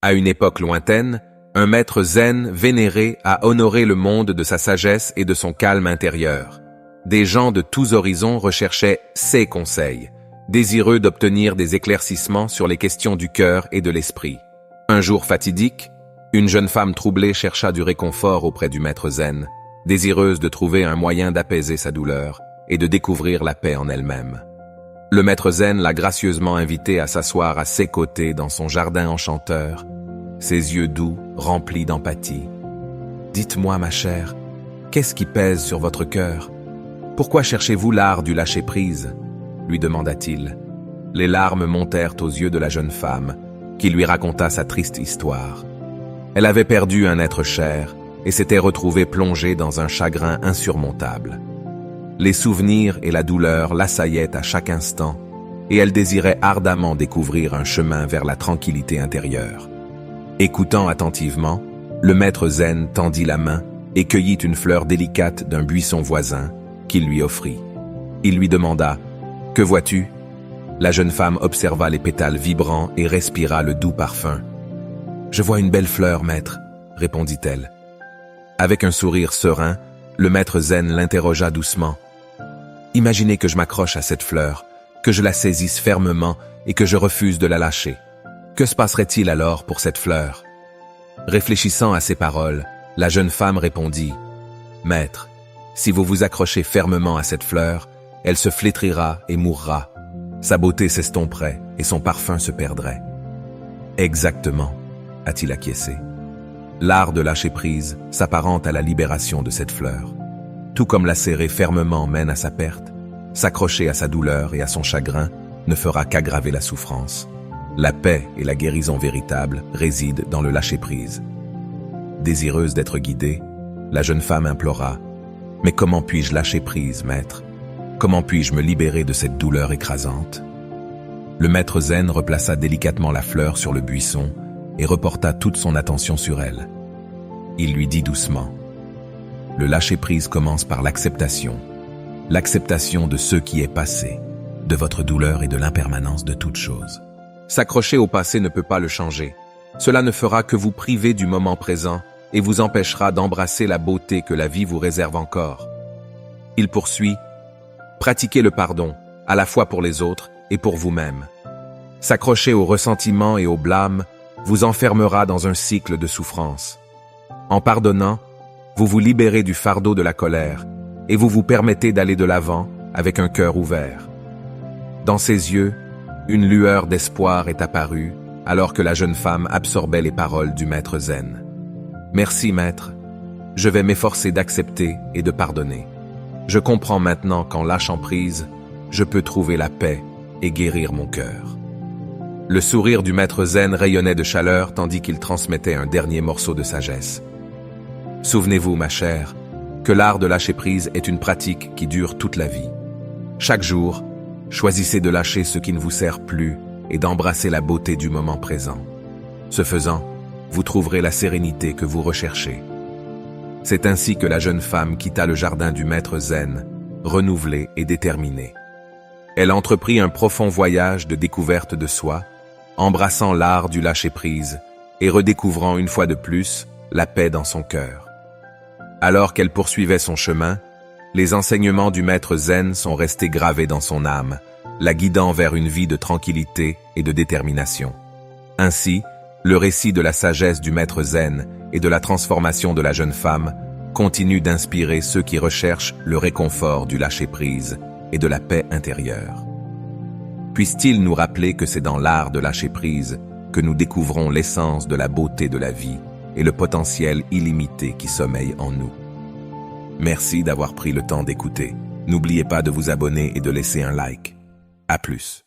À une époque lointaine, un maître zen vénéré a honoré le monde de sa sagesse et de son calme intérieur. Des gens de tous horizons recherchaient ses conseils, désireux d'obtenir des éclaircissements sur les questions du cœur et de l'esprit. Un jour fatidique, une jeune femme troublée chercha du réconfort auprès du maître zen, désireuse de trouver un moyen d'apaiser sa douleur et de découvrir la paix en elle-même. Le maître zen l'a gracieusement invitée à s'asseoir à ses côtés dans son jardin enchanteur, ses yeux doux, remplis d'empathie. « Dites-moi, ma chère, qu'est-ce qui pèse sur votre cœur? Pourquoi cherchez-vous l'art du lâcher-prise » lui demanda-t-il. Les larmes montèrent aux yeux de la jeune femme, qui lui raconta sa triste histoire. Elle avait perdu un être cher et s'était retrouvée plongée dans un chagrin insurmontable. Les souvenirs et la douleur l'assaillaient à chaque instant, et elle désirait ardemment découvrir un chemin vers la tranquillité intérieure. Écoutant attentivement, le maître zen tendit la main et cueillit une fleur délicate d'un buisson voisin qu'il lui offrit. Il lui demanda « Que vois-tu » La jeune femme observa les pétales vibrants et respira le doux parfum. « Je vois une belle fleur, maître » répondit-elle. Avec un sourire serein, le maître zen l'interrogea doucement. « Imaginez que je m'accroche à cette fleur, que je la saisisse fermement et que je refuse de la lâcher. Que se passerait-il alors pour cette fleur ?» Réfléchissant à ces paroles, la jeune femme répondit « Maître, si vous vous accrochez fermement à cette fleur, elle se flétrira et mourra. Sa beauté s'estomperait et son parfum se perdrait. » Exactement, a-t-il acquiescé. L'art de lâcher prise s'apparente à la libération de cette fleur. Tout comme la serrer fermement mène à sa perte, s'accrocher à sa douleur et à son chagrin ne fera qu'aggraver la souffrance. La paix et la guérison véritable résident dans le lâcher-prise. Désireuse d'être guidée, la jeune femme implora « Mais comment puis-je lâcher prise, maître? Comment puis-je me libérer de cette douleur écrasante ?» Le maître zen replaça délicatement la fleur sur le buisson et reporta toute son attention sur elle. Il lui dit doucement « Le lâcher-prise commence par l'acceptation de ce qui est passé, de votre douleur et de l'impermanence de toute chose. S'accrocher au passé ne peut pas le changer. Cela ne fera que vous priver du moment présent et vous empêchera d'embrasser la beauté que la vie vous réserve encore. » Il poursuit « Pratiquez le pardon, à la fois pour les autres et pour vous-même. S'accrocher au ressentiment et au blâme vous enfermera dans un cycle de souffrance. En pardonnant, vous vous libérez du fardeau de la colère et vous vous permettez d'aller de l'avant avec un cœur ouvert. » Dans ses yeux, une lueur d'espoir est apparue alors que la jeune femme absorbait les paroles du maître zen. « Merci, maître. Je vais m'efforcer d'accepter et de pardonner. Je comprends maintenant qu'en lâchant prise, je peux trouver la paix et guérir mon cœur. » Le sourire du maître zen rayonnait de chaleur tandis qu'il transmettait un dernier morceau de sagesse. « Souvenez-vous, ma chère, que l'art de lâcher prise est une pratique qui dure toute la vie. Chaque jour, choisissez de lâcher ce qui ne vous sert plus et d'embrasser la beauté du moment présent. Ce faisant, vous trouverez la sérénité que vous recherchez. » C'est ainsi que la jeune femme quitta le jardin du maître zen, renouvelée et déterminée. Elle entreprit un profond voyage de découverte de soi, embrassant l'art du lâcher-prise et redécouvrant une fois de plus la paix dans son cœur. Alors qu'elle poursuivait son chemin, les enseignements du maître zen sont restés gravés dans son âme, la guidant vers une vie de tranquillité et de détermination. Ainsi, le récit de la sagesse du maître zen et de la transformation de la jeune femme continue d'inspirer ceux qui recherchent le réconfort du lâcher-prise et de la paix intérieure. Puisse-t-il nous rappeler que c'est dans l'art de lâcher prise que nous découvrons l'essence de la beauté de la vie et le potentiel illimité qui sommeille en nous. Merci d'avoir pris le temps d'écouter. N'oubliez pas de vous abonner et de laisser un like. À plus.